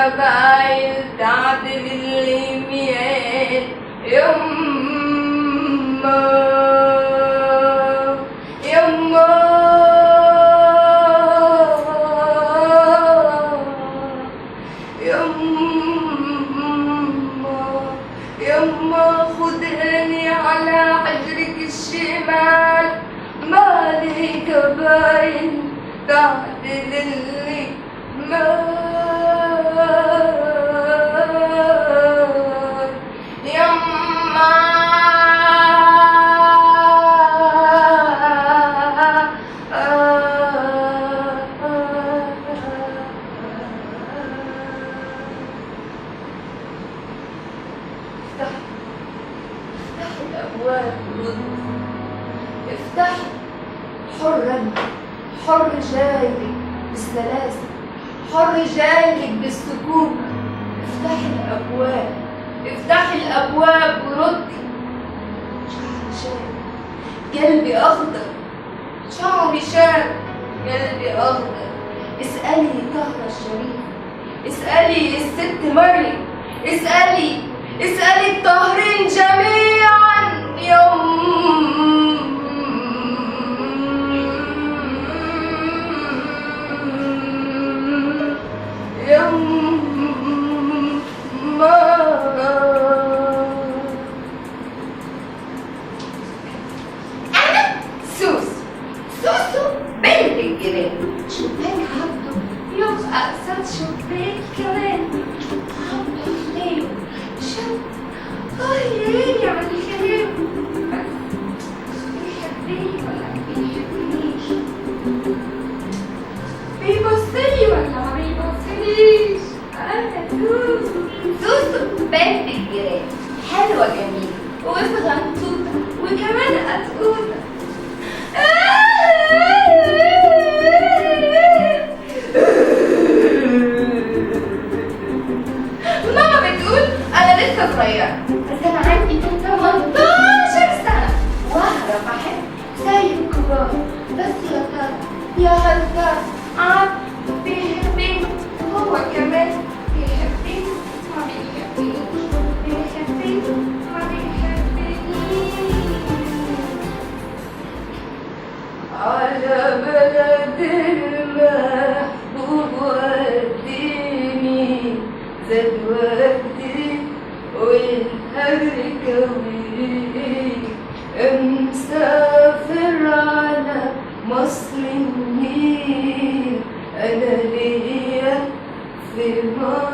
القبايل تعدل اليمين يما يما يما خدني على حجرك الشمال مالي قبايل تعدل اليمين يما افتح الأبواب رد افتح حرا حر جايلك بالسلاسل حر جايلك بالسكون افتح الأبواب افتح الأبواب ورد شعري شاب قلبي أخضر شعري شاب قلبي أخضر اسألي طهرة الشريف اسألي الست مريم اسألي الطاهرين جميعا أنا سوسو بنت الجيران شباك عبده يبقى قصاد شباك كمان عبده حلو شب يا على الكلام بيحبني ولا بيحبنيش بيبصلي ولا ما بيبصليش أنا سوسو بنت الجيران حلوة جميلة وصغنطوطة وكمان قطقوطة ماما بتقول أنا لسه صغيرة بس أنا عندي 18 سنة وأعرف أحب زي الكبار بس يا ترى يا هل ترى عاد بيحبني هو كمان بيحبني ما بيحبنيش بيحبني ما بيحبنيش على بلد المحبوب وديني زاد وقتي والهجر كوي مسافر على مصر النيل أنا ليا في مصر